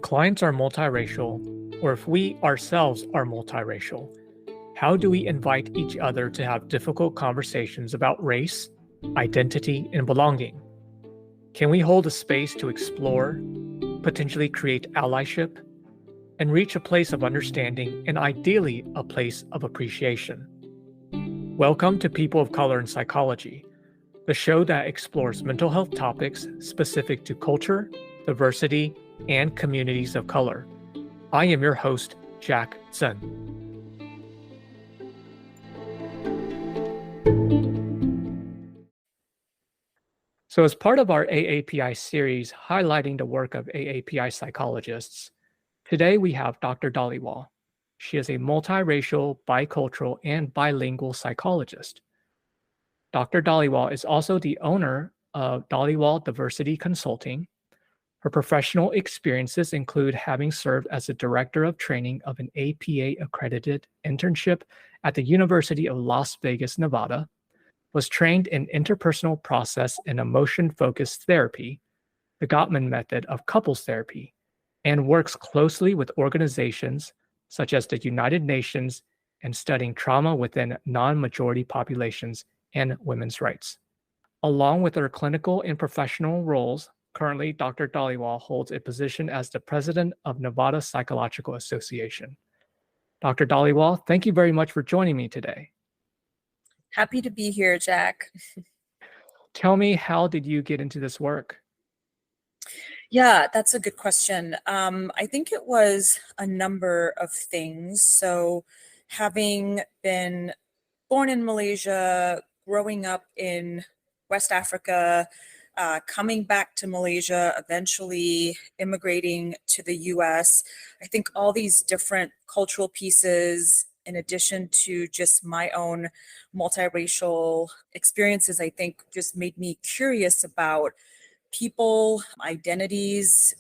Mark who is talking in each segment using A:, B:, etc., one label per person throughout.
A: When clients are multiracial, or if we ourselves are multiracial, how do we invite each other to have difficult conversations about race, identity, and belonging? Can we hold a space to explore, potentially create allyship, and reach a place of understanding and ideally a place of appreciation? Welcome to People of Color in Psychology, the show that explores mental health topics specific to culture, diversity, and communities of color. I am your host, Jack Zen. So as part of our AAPI series highlighting the work of AAPI psychologists, today we have Dr. Dhaliwal. She is a multiracial, bicultural, and bilingual psychologist. Dr. Dhaliwal is also the owner of Dhaliwal Diversity Consulting. Her professional experiences include having served as the director of training of an APA-accredited internship at the University of Las Vegas, Nevada, was trained in interpersonal process and emotion-focused therapy, the Gottman method of couples therapy, and works closely with organizations such as the United Nations in studying trauma within non-majority populations and women's rights. Along with her clinical and professional roles, currently, Dr. Dhaliwal holds a position as the president of Nevada Psychological Association. Dr. Dhaliwal, thank you very much for joining me today.
B: Happy to be here, Jack.
A: Tell me, how did you get into this work?
B: Yeah, that's a good question. I think it was a number of things. So having been born in Malaysia, growing up in West Africa, coming back to Malaysia, eventually immigrating to the US. I think all these different cultural pieces, in addition to just my own multiracial experiences, I think just made me curious about people, identities.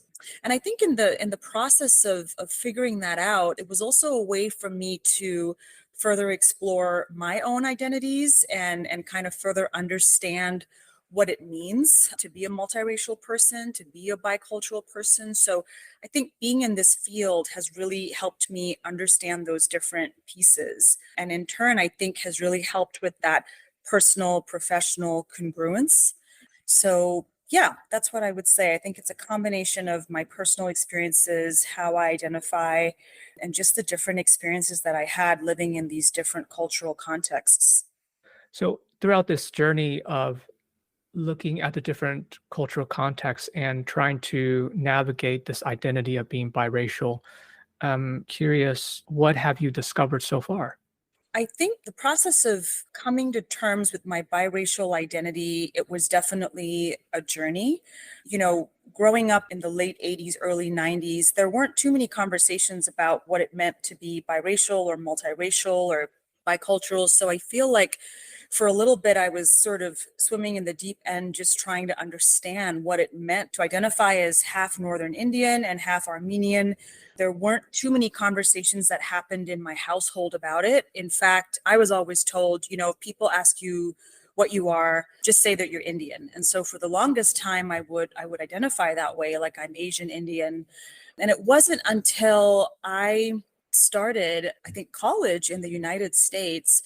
B: And I think in the process of figuring that out, it was also a way for me to further explore my own identities and kind of further understand what it means to be a multiracial person, to be a bicultural person. So I think being in this field has really helped me understand those different pieces. And in turn, I think has really helped with that personal, professional congruence. So yeah, that's what I would say. I think it's a combination of my personal experiences, how I identify, and just the different experiences that I had living in these different cultural contexts.
A: So throughout this journey of looking at the different cultural contexts and trying to navigate this identity of being biracial, I'm curious, what have you discovered so far?
B: I think the process of coming to terms with my biracial identity, it was definitely a journey. You know, growing up in the late 80s, early 90s, there weren't too many conversations about what it meant to be biracial or multiracial or bicultural. So I feel like for a little bit, I was sort of swimming in the deep end, just trying to understand what it meant to identify as half Northern Indian and half Armenian. There weren't too many conversations that happened in my household about it. In fact, I was always told, you know, if people ask you what you are, just say that you're Indian. And so for the longest time, I would identify that way, like I'm Asian Indian. And it wasn't until I started, I think, college in the United States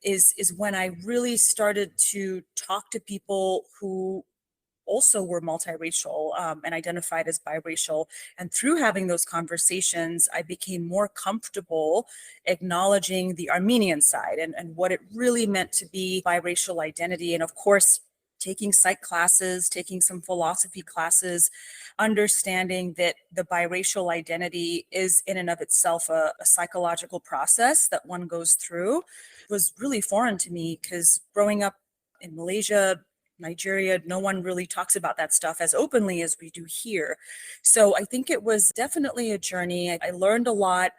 B: is when I really started to talk to people who also were multiracial and identified as biracial. And through having those conversations, I became more comfortable acknowledging the Armenian side and what it really meant to be biracial identity. And of course, taking psych classes, taking some philosophy classes, understanding that the biracial identity is in and of itself a psychological process that one goes through was really foreign to me because growing up in Malaysia, Nigeria, no one really talks about that stuff as openly as we do here. So I think it was definitely a journey. I learned a lot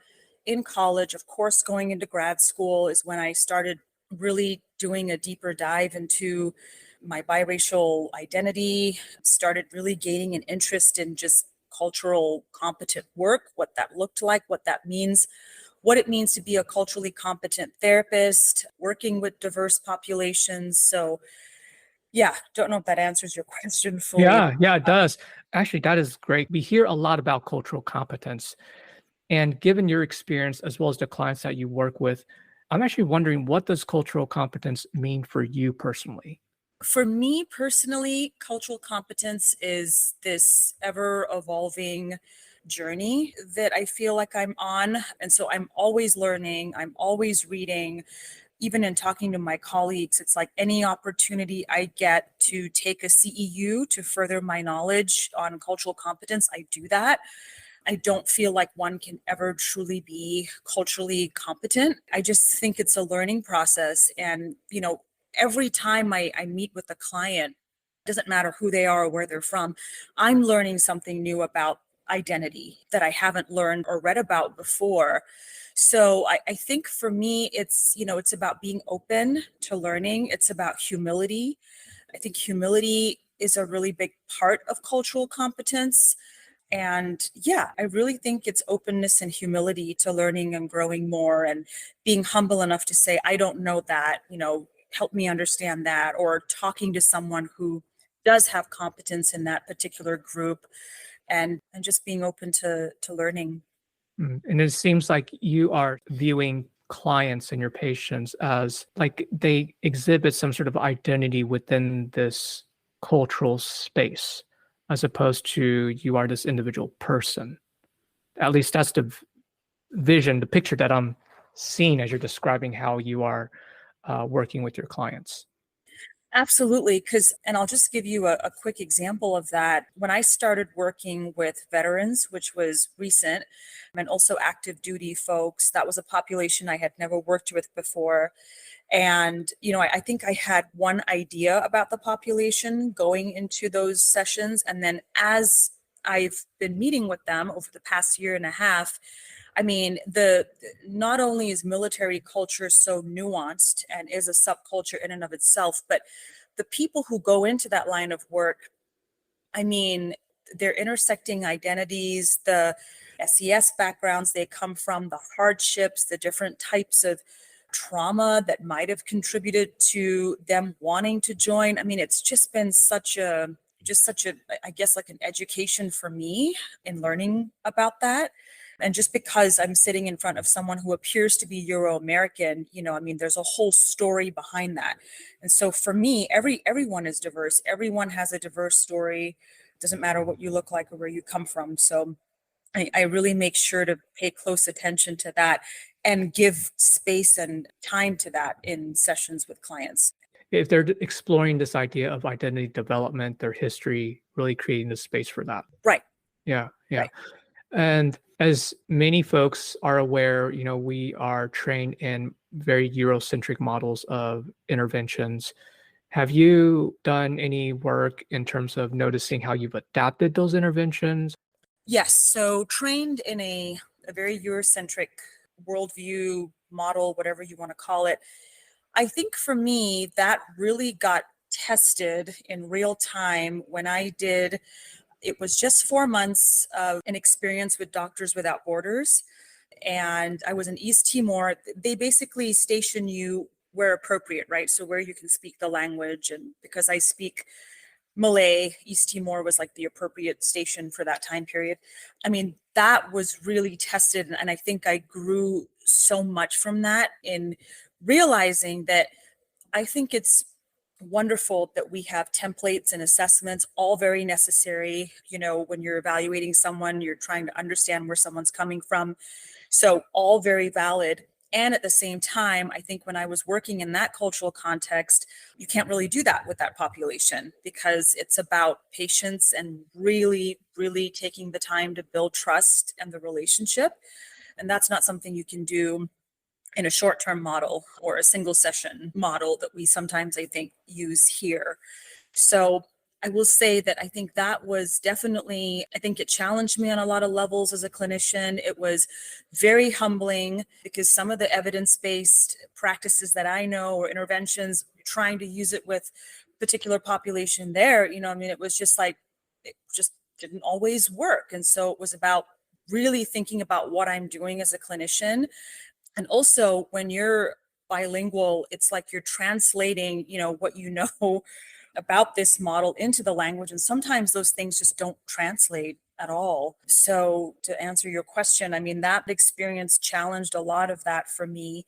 B: in college. Of course, going into grad school is when I started really doing a deeper dive into my biracial identity, started really gaining an interest in just cultural competent work, what that looked like, what that means, what it means to be a culturally competent therapist, working with diverse populations. So Yeah, don't know if that answers your question fully.
A: Yeah, it does. Actually, that is great. We hear a lot about cultural competence. And given your experience as well as the clients that you work with, I'm actually wondering, what does cultural competence mean for you personally?
B: For me personally, cultural competence is this ever evolving journey that I feel like I'm on. And so I'm always learning, I'm always reading. Even in talking to my colleagues, it's like any opportunity I get to take a CEU to further my knowledge on cultural competence, I do that. I don't feel like one can ever truly be culturally competent. I just think it's a learning process. And, every time I meet with a client, it doesn't matter who they are or where they're from, I'm learning something new about identity that I haven't learned or read about before. So I think for me, it's about being open to learning. It's about humility. I think humility is a really big part of cultural competence. And yeah, I really think it's openness and humility to learning and growing more and being humble enough to say, I don't know that, help me understand that, or talking to someone who does have competence in that particular group and just being open to learning.
A: And it seems like you are viewing clients and your patients as like they exhibit some sort of identity within this cultural space, as opposed to you are this individual person. At least that's the vision, the picture that I'm seeing as you're describing how you are working with your clients.
B: Absolutely. And I'll just give you a quick example of that. When I started working with veterans, which was recent, and also active duty folks, that was a population I had never worked with before. And, I think I had one idea about the population going into those sessions. And then as I've been meeting with them over the past year and a half, I mean, the not only is military culture so nuanced and is a subculture in and of itself, but the people who go into that line of work, I mean, they're intersecting identities, the SES backgrounds they come from, the hardships, the different types of trauma that might have contributed to them wanting to join. I mean, it's just been such a, I guess, like an education for me in learning about that. And just because I'm sitting in front of someone who appears to be Euro American, I mean, there's a whole story behind that. And so for me, everyone is diverse. Everyone has a diverse story. Doesn't matter what you look like or where you come from. So I really make sure to pay close attention to that and give space and time to that in sessions with clients.
A: If they're exploring this idea of identity development, their history, really creating the space for that.
B: Right,
A: Yeah.
B: right.
A: And as many folks are aware, we are trained in very Eurocentric models of interventions. Have you done any work in terms of noticing how you've adapted those interventions?
B: Yes. So trained in a very Eurocentric worldview model, whatever you want to call it. I think for me, that really got tested in real time when I did, it was just 4 months of an experience with Doctors Without Borders. And I was in East Timor. They basically station you where appropriate, right? So where you can speak the language. And because I speak Malay, East Timor was like the appropriate station for that time period. I mean, that was really tested. And I think I grew so much from that in realizing that I think it's wonderful that we have templates and assessments, all very necessary. When you're evaluating someone, you're trying to understand where someone's coming from. So, all very valid. And at the same time, I think when I was working in that cultural context, you can't really do that with that population because it's about patience and really, really taking the time to build trust and the relationship. And that's not something you can do in a short-term model or a single session model that we sometimes, I think, use here. So I will say that I think that was definitely, I think it challenged me on a lot of levels as a clinician. It was very humbling because some of the evidence-based practices that I know or interventions, trying to use it with particular population there, I mean, it was just like, it just didn't always work. And so it was about really thinking about what I'm doing as a clinician. And also when you're bilingual, it's like you're translating, what you know about this model into the language. And sometimes those things just don't translate at all. So to answer your question, I mean, that experience challenged a lot of that for me.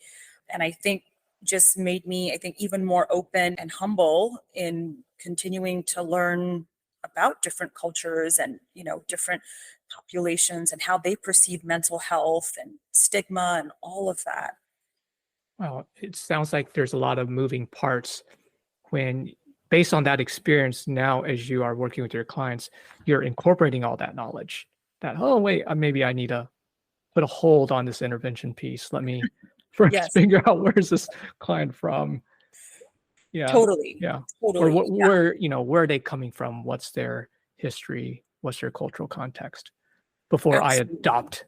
B: And I think just made me, I think, even more open and humble in continuing to learn about different cultures and, different populations and how they perceive mental health and stigma and all of that.
A: Well, it sounds like there's a lot of moving parts when, based on that experience, now as you are working with your clients, you're incorporating all that knowledge that, oh, wait, maybe I need to put a hold on this intervention piece. Let me first
B: Yes,
A: figure out where's this client from. Yeah.
B: totally.
A: Yeah. Or
B: Totally. Yeah,
A: where are they coming from? What's their history? What's their cultural context before I
B: absolutely.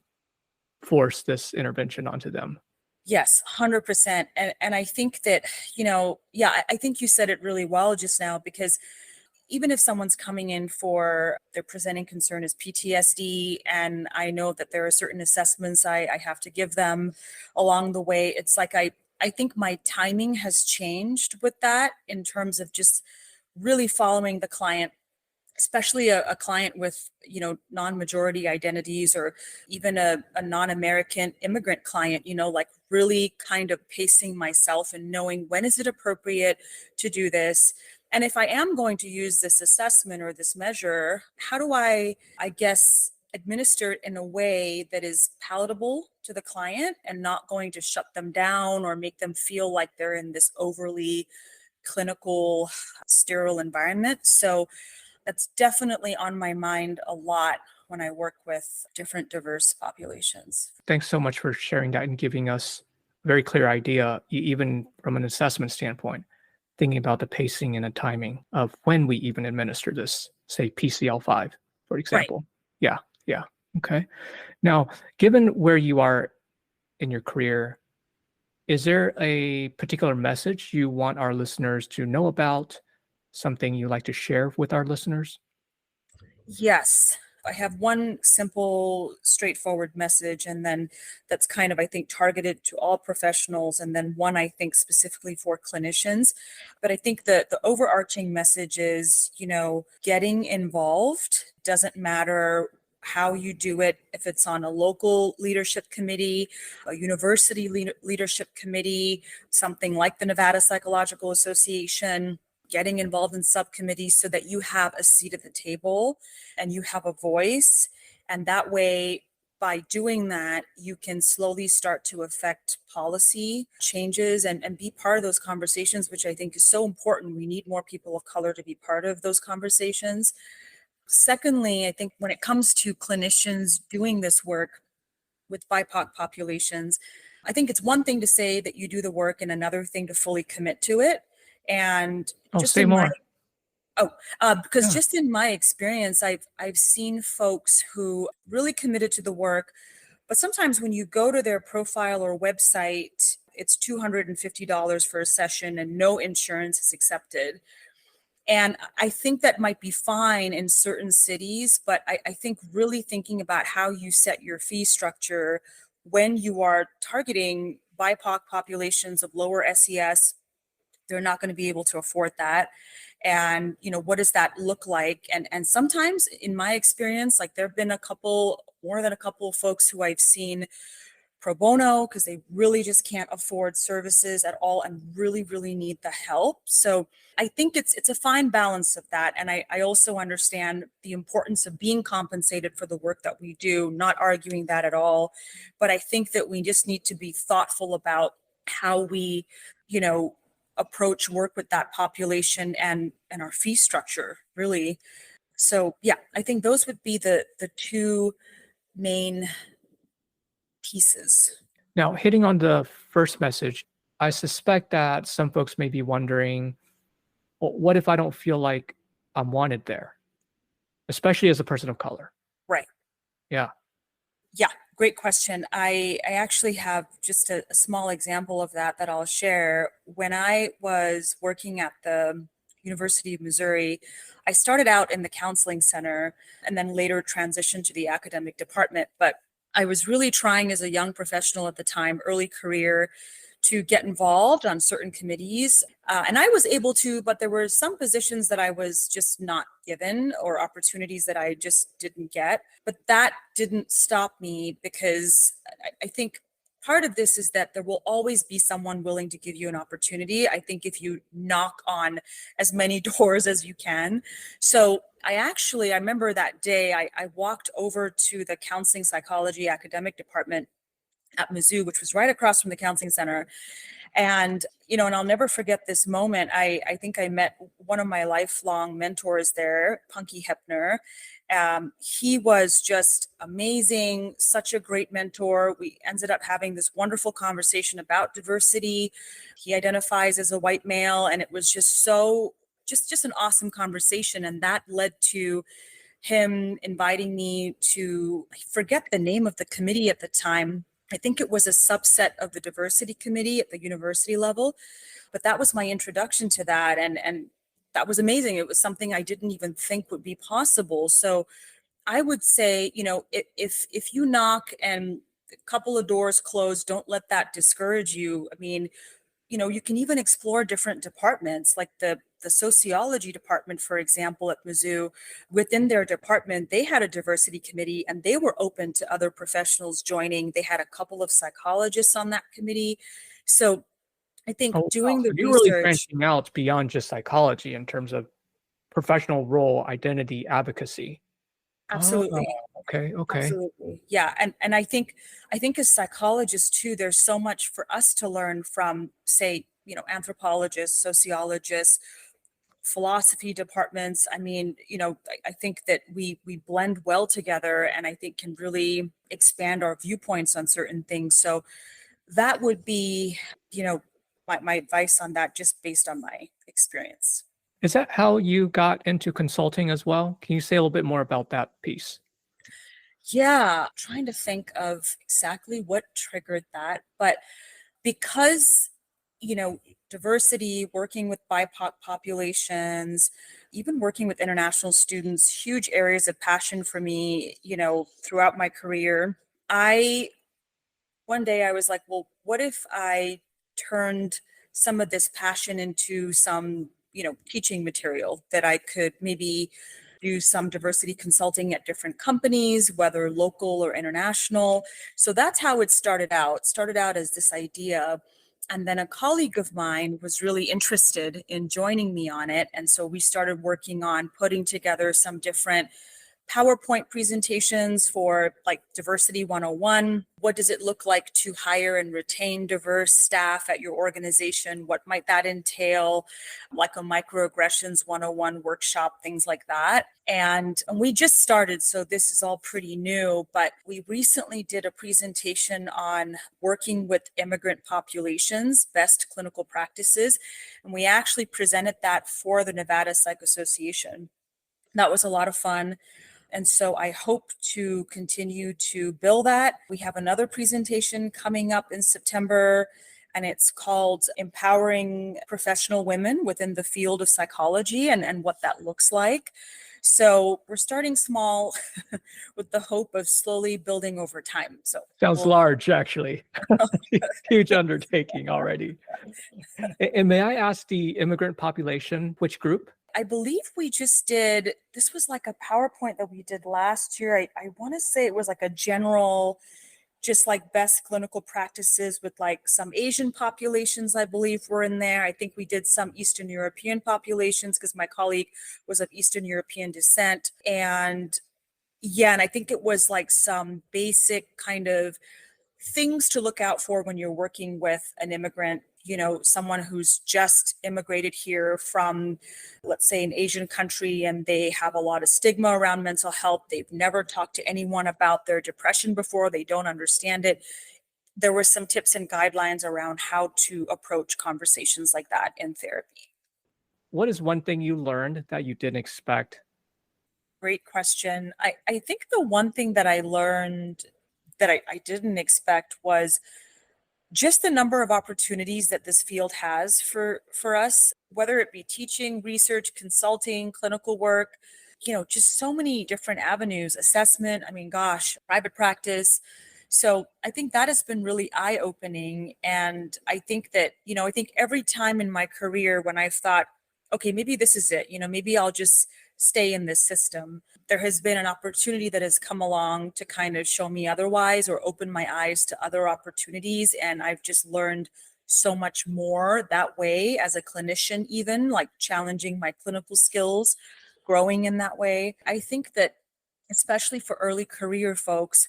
A: force this intervention onto them?
B: Yes, 100%. And I think that, yeah, I think you said it really well just now, because even if someone's coming in for their presenting concern is PTSD, and I know that there are certain assessments I have to give them along the way, it's like I think my timing has changed with that in terms of just really following the client, especially a client with non-majority identities, or even a non-American immigrant client, like really kind of pacing myself and knowing when is it appropriate to do this. And if I am going to use this assessment or this measure, how do I guess, administer it in a way that is palatable to the client and not going to shut them down or make them feel like they're in this overly clinical, sterile environment. So that's definitely on my mind a lot when I work with different diverse populations.
A: Thanks so much for sharing that and giving us a very clear idea, even from an assessment standpoint, thinking about the pacing and the timing of when we even administer this, say PCL5, for
B: Right.
A: example. Yeah, yeah. Okay. Now, given where you are in your career, is there a particular message you want our listeners to know about? Something you like to share with our listeners?
B: Yes. I have one simple, straightforward message, and then that's kind of, I think, targeted to all professionals, and then one I think specifically for clinicians. But I think the overarching message is, getting involved doesn't matter how you do it, if it's on a local leadership committee, a university leadership committee, something like the Nevada Psychological Association, getting involved in subcommittees so that you have a seat at the table and you have a voice. And that way, by doing that, you can slowly start to affect policy changes and be part of those conversations, which I think is so important. We need more people of color to be part of those conversations. Secondly, I think when it comes to clinicians doing this work with BIPOC populations, I think it's one thing to say that you do the work and another thing to fully commit to it. And
A: Oh,
B: just
A: say
B: in my
A: more.
B: because
A: Yeah.
B: just in my experience, I've seen folks who really committed to the work, but sometimes when you go to their profile or website, it's $250 for a session and no insurance is accepted. And I think that might be fine in certain cities, but I think really thinking about how you set your fee structure when you are targeting BIPOC populations of lower SES, they're not going to be able to afford that. And what does that look like? And sometimes in my experience, like there have been more than a couple of folks who I've seen pro bono because they really just can't afford services at all and really, really need the help. So I think it's a fine balance of that. And I also understand the importance of being compensated for the work that we do, not arguing that at all. But I think that we just need to be thoughtful about how we, you know, approach work with that population and our fee structure, really. So yeah, I think those would be the two main pieces.
A: Now, hitting on the first message, I suspect that some folks may be wondering, well, what if I don't feel like I'm wanted there, especially as a person of color?
B: Right.
A: Yeah.
B: Yeah, great question. I actually have just a small example of that I'll share. When I was working at the University of Missouri, I started out in the counseling center and then later transitioned to the academic department. But I was really trying as a young professional at the time, early career, to get involved on certain committees. And I was able to, but there were some positions that I was just not given or opportunities that I just didn't get. But that didn't stop me because I think part of this is that there will always be someone willing to give you an opportunity. I think if you knock on as many doors as you can. So I remember that day I walked over to the counseling psychology academic department at Mizzou, which was right across from the counseling center. And, and I'll never forget this moment. I think I met one of my lifelong mentors there, Punky Hepner. He was just amazing, such a great mentor. We ended up having this wonderful conversation about diversity. He identifies as a white male, and it was just just an awesome conversation. And that led to him inviting me to, I forget the name of the committee at the time. I think it was a subset of the diversity committee at the university level, but that was my introduction to that. And that was amazing. It was something I didn't even think would be possible. So I would say, if you knock and a couple of doors close, don't let that discourage you. I mean, you can even explore different departments, like the sociology department, for example, at Mizzou. Within their department, they had a diversity committee and they were open to other professionals joining. They had a couple of psychologists on that committee. So I think
A: Oh, wow.
B: doing
A: So
B: the
A: you're really
B: research,
A: branching out beyond just psychology in terms of professional role, identity, advocacy. Oh,
B: absolutely.
A: okay, okay.
B: Absolutely. Yeah. And I think as psychologists too, there's so much for us to learn from, say, anthropologists, sociologists, philosophy departments. I mean, I think that we blend well together and I think can really expand our viewpoints on certain things. So that would be, my advice on that, just based on my experience.
A: Is that how you got into consulting as well? Can you say a little bit more about that piece?
B: Yeah, trying to think of exactly what triggered that. But because, you know, diversity, working with BIPOC populations, even working with international students, huge areas of passion for me, throughout my career. I One day I was like, well, what if I turned some of this passion into some, teaching material that I could maybe do some diversity consulting at different companies, whether local or international. So that's how it started out. It started out as this idea. And then a colleague of mine was really interested in joining me on it. And so we started working on putting together some different PowerPoint presentations for like Diversity 101. What does it look like to hire and retain diverse staff at your organization? What might that entail? Like a microaggressions 101 workshop, things like that. And we just started, so this is all pretty new, but we recently did a presentation on working with immigrant populations, best clinical practices. And we actually presented that for the Nevada Psych Association. That was a lot of fun. And so I hope to continue to build that. We have another presentation coming up in September, and it's called Empowering Professional Women Within the Field of Psychology and what that looks like. So we're starting small with the hope of slowly building over time. So
A: Sounds large, actually. Huge undertaking already. And may I ask the immigrant population, which group?
B: I believe we just did, this was like a PowerPoint that we did last year. I want to say it was like a general, just like best clinical practices with like some Asian populations, I believe were in there. I think we did some Eastern European populations because my colleague was of Eastern European descent. And yeah, and I think it was like some basic kind of things to look out for when you're working with an immigrant, someone who's just immigrated here from, let's say, an Asian country, and they have a lot of stigma around mental health. They've never talked to anyone about their depression before. They don't understand it. There were some tips and guidelines around how to approach conversations like that in therapy.
A: What is one thing you learned that you didn't expect?
B: Great question. I think the one thing that I learned that I didn't expect was just the number of opportunities that this field has for us, whether it be teaching, research, consulting, clinical work, just so many different avenues, assessment, I mean, gosh, private practice. So I think that has been really eye opening. And I think that, I think every time in my career when I've thought, okay, maybe this is it, maybe I'll just stay in this system, there has been an opportunity that has come along to kind of show me otherwise or open my eyes to other opportunities. And I've just learned so much more that way as a clinician, even like challenging my clinical skills, growing in that way. I think that especially for early career folks,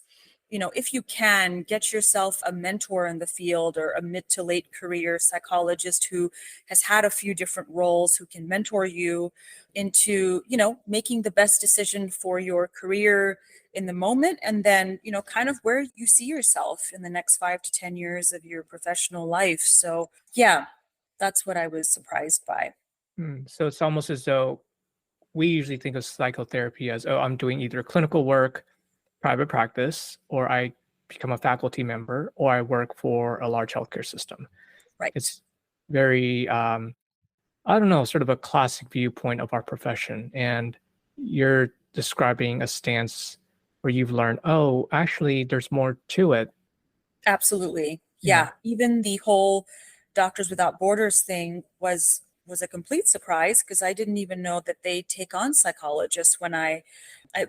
B: if you can get yourself a mentor in the field or a mid to late career psychologist who has had a few different roles, who can mentor you into, making the best decision for your career in the moment. And then, kind of where you see yourself in the next 5 to 10 years of your professional life. So, yeah, that's what I was surprised by.
A: So it's almost as though we usually think of psychotherapy as, oh, I'm doing either clinical work, private practice, or I become a faculty member, or I work for a large healthcare system.
B: Right.
A: It's very, I don't know, sort of a classic viewpoint of our profession. And you're describing a stance where you've learned, oh, actually, there's more to it.
B: Absolutely.
A: Yeah.
B: Yeah. Even the whole Doctors Without Borders thing was a complete surprise because I didn't even know that they take on psychologists when I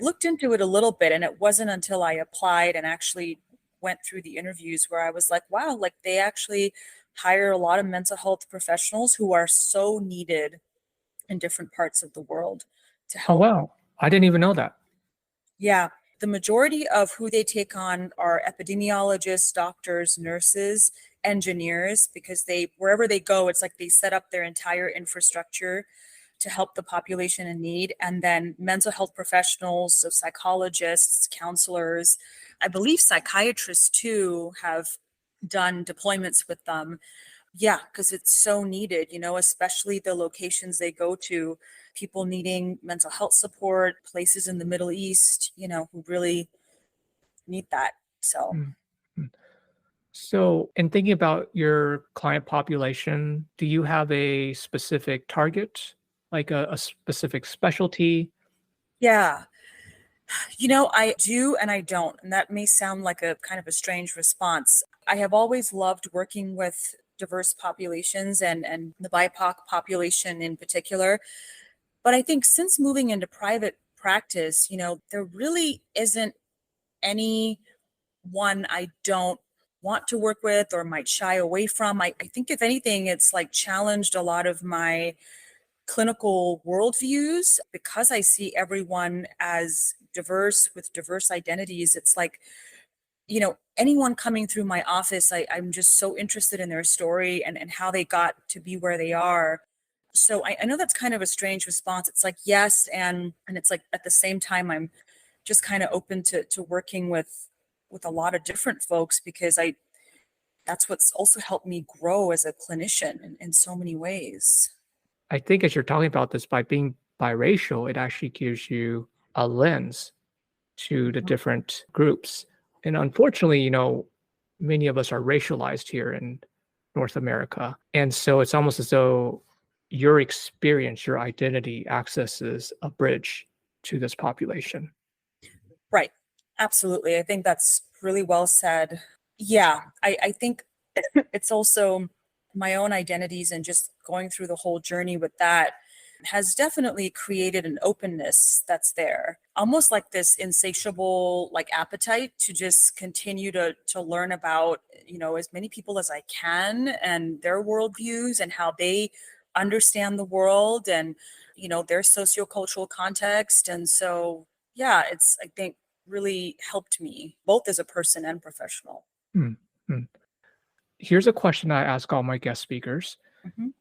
B: looked into it a little bit, and it wasn't until I applied and actually went through the interviews where I was like, wow, like they actually hire a lot of mental health professionals who are so needed in different parts of the world to
A: Oh,
B: help.
A: wow. I didn't even know that.
B: Yeah, the majority of who they take on are epidemiologists, doctors, nurses, engineers, because they, wherever they go, it's like they set up their entire infrastructure to help the population in need. And then mental health professionals, so psychologists, counselors, I believe psychiatrists too have done deployments with them. Yeah, because it's so needed, especially the locations they go to, people needing mental health support, places in the Middle East, who really need that. So,
A: Mm, mm. So, in thinking about your client population, do you have a specific target, like a specific specialty?
B: yeah, I do and I don't. And that may sound like a kind of a strange response. I have always loved working with diverse populations and the BIPOC population in particular. But I think since moving into private practice, there really isn't any one I don't want to work with or might shy away from. I think, if anything, it's like challenged a lot of my clinical worldviews because I see everyone as diverse with diverse identities. It's like, anyone coming through my office, I'm just so interested in their story and how they got to be where they are. So I know that's kind of a strange response. It's like, yes, and it's like at the same time, I'm just kind of open to working with a lot of different folks because that's what's also helped me grow as a clinician in so many ways.
A: I think as you're talking about this, by being biracial, it actually gives you a lens to the
B: Mhm.
A: different groups. And unfortunately, many of us are racialized here in North America. And so it's almost as though your experience, your identity accesses a bridge to this population.
B: Right. Absolutely. I think that's really well said. Yeah, I think it's also my own identities and just going through the whole journey with that has definitely created an openness that's there. Almost like this insatiable like appetite to just continue to learn about, as many people as I can and their worldviews and how they understand the world and, their sociocultural context. And so, yeah, it's, I think, really helped me both as a person and professional.
A: Mm, mm. Here's a question I ask all my guest speakers.
B: Mhm.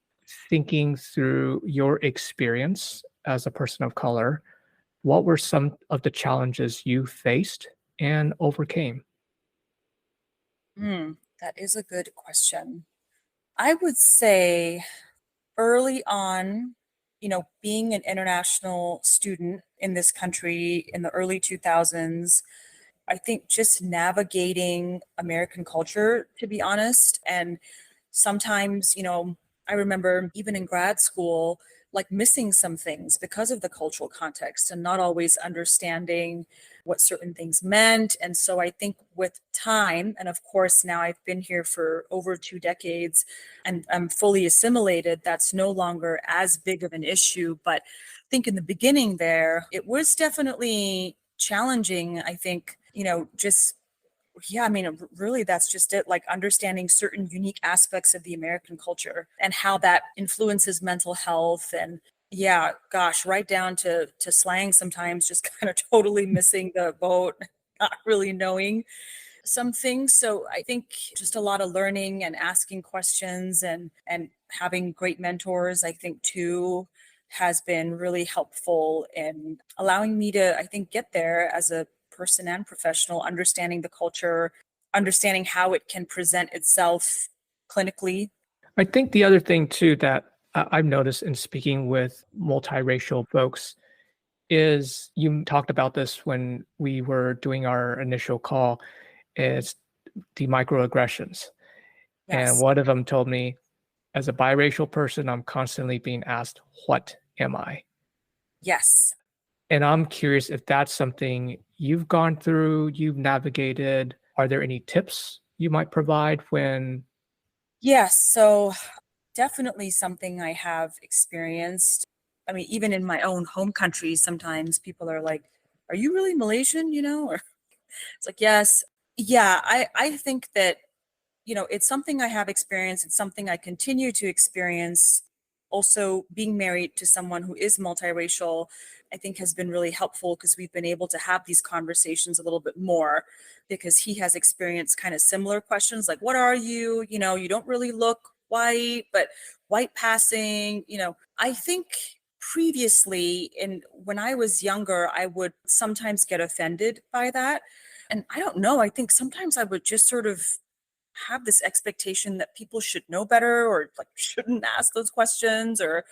A: Thinking through your experience as a person of color, what were some of the challenges you faced and overcame?
B: That is a good question. I would say early on, being an international student in this country in the early 2000s, I think just navigating American culture, to be honest, and sometimes, I remember even in grad school, like missing some things because of the cultural context and not always understanding what certain things meant. And so I think with time, and of course, now I've been here for over 2 decades and I'm fully assimilated, that's no longer as big of an issue. But I think in the beginning there, it was definitely challenging. I think, just yeah, I mean, really, that's just it. Like understanding certain unique aspects of the American culture and how that influences mental health. And yeah, gosh, right down to slang sometimes, just kind of totally missing the boat, not really knowing some things. So I think just a lot of learning and asking questions and having great mentors, I think too, has been really helpful in allowing me to, I think, get there as a person and professional, understanding the culture, understanding how it can present itself clinically.
A: I think the other thing too that I've noticed in speaking with multiracial folks is you talked about this when we were doing our initial call, is the microaggressions. And
B: Yes.
A: one of them told me, as a biracial person, I'm constantly being asked, what am I?
B: Yes.
A: And I'm curious if that's something you've gone through, you've navigated. Are there any tips you might provide when?
B: Yes. So definitely something I have experienced. I mean, even in my own home country, sometimes people are like, "Are you really Malaysian?" Or it's like, "Yes." Yeah, I think that, it's something I have experienced. It's something I continue to experience. Also, being married to someone who is multiracial, I think has been really helpful because we've been able to have these conversations a little bit more because he has experienced kind of similar questions like, what are you? You don't really look white, but white passing, I think previously in when I was younger, I would sometimes get offended by that. And I don't know, I think sometimes I would just sort of have this expectation that people should know better or like shouldn't ask those questions or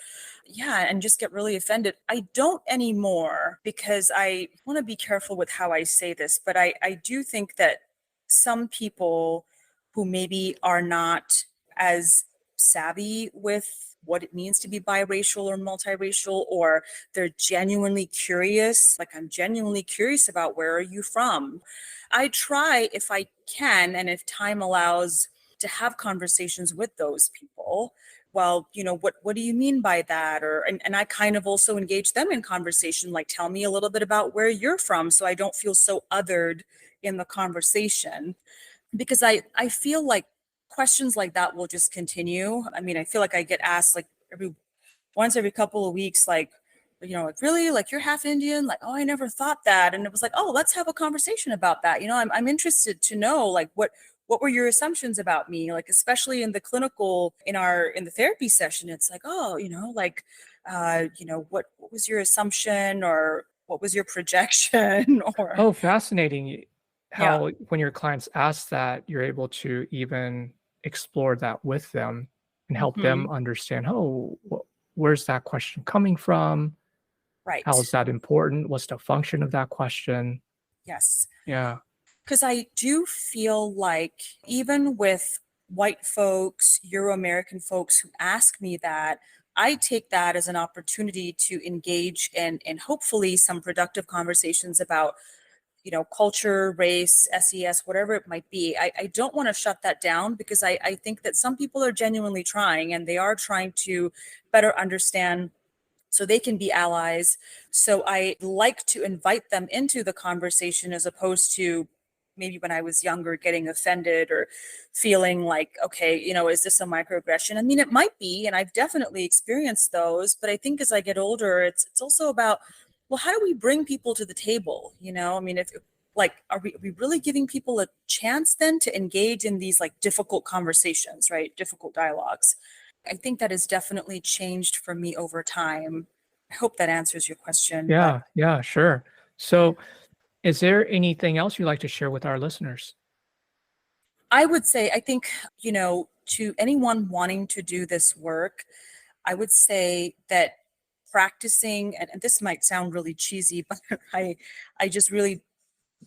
B: yeah, and just get really offended. I don't anymore because I want to be careful with how I say this, but I do think that some people who maybe are not as savvy with what it means to be biracial or multiracial, or they're genuinely curious, like I'm genuinely curious about where are you from. I try if I can and if time allows to have conversations with those people. Well, what do you mean by that? Or and I kind of also engage them in conversation, like tell me a little bit about where you're from so I don't feel so othered in the conversation. Because I feel like questions like that will just continue. I mean, I feel like I get asked like every couple of weeks, like really, like you're half Indian, like, oh, I never thought that. And it was like, oh, let's have a conversation about that. I'm interested to know like what were your assumptions about me, like especially in the clinical in the therapy session. It's like, oh, what was your assumption or what was your projection or
A: Oh, fascinating
B: yeah,
A: how when your clients ask that, you're able to even explore that with them and help them
B: hmm,
A: understand, oh, where's that question coming from? How
B: right,
A: is that important? What's the function of that question?
B: yes.
A: Yeah.
B: Because I do feel like even with white folks, Euro American folks who ask me that, I take that as an opportunity to engage in hopefully some productive conversations about, culture, race, SES, whatever it might be. I don't want to shut that down because I think that some people are genuinely trying and they are trying to better understand so they can be allies. So I like to invite them into the conversation as opposed to maybe when I was younger getting offended or feeling like, okay, is this a microaggression? I mean, it might be, and I've definitely experienced those, but I think as I get older, it's also about, well, how do we bring people to the table? I mean, if like, are we really giving people a chance then to engage in these like difficult conversations, right? Difficult dialogues. I think that has definitely changed for me over time. I hope that answers your question, but
A: Yeah. Yeah. Sure. So, is there anything else you'd like to share with our listeners?
B: I would say, I think, to anyone wanting to do this work, I would say that practicing, and this might sound really cheesy, but I just really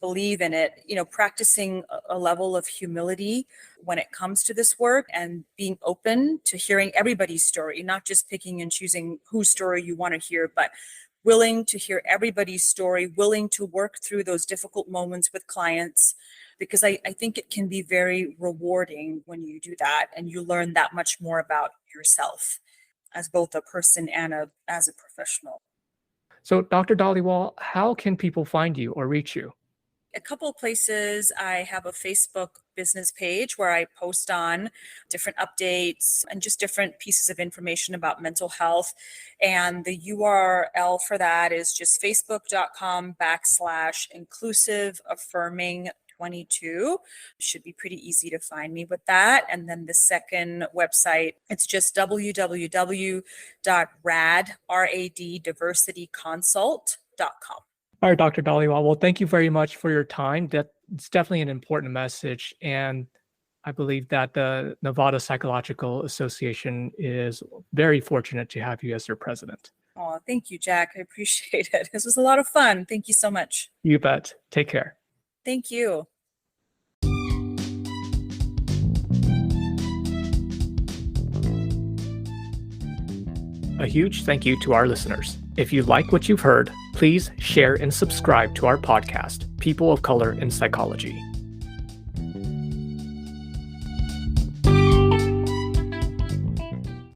B: believe in it, practicing a level of humility when it comes to this work and being open to hearing everybody's story, not just picking and choosing whose story you want to hear, but willing to hear everybody's story, willing to work through those difficult moments with clients, because I think it can be very rewarding when you do that and you learn that much more about yourself as both a person and as a professional.
A: So, Dr. Dhaliwal, how can people find you or reach you?
B: A couple of places. I have a Facebook business page where I post on different updates and just different pieces of information about mental health. And the URL for that is just facebook.com/inclusive affirming 22. Should be pretty easy to find me with that. And then the second website, it's just www.raddiversityconsult.com.
A: All right, Dr. Dhaliwal. Well, thank you very much for your time. It's definitely an important message. And I believe that the Nevada Psychological Association is very fortunate to have you as their president.
B: Oh, thank you, Jack. I appreciate it. This was a lot of fun. Thank you so much.
A: You bet. Take care.
B: Thank you.
A: A huge thank you to our listeners. If you like what you've heard, please share and subscribe to our podcast, People of Color in Psychology.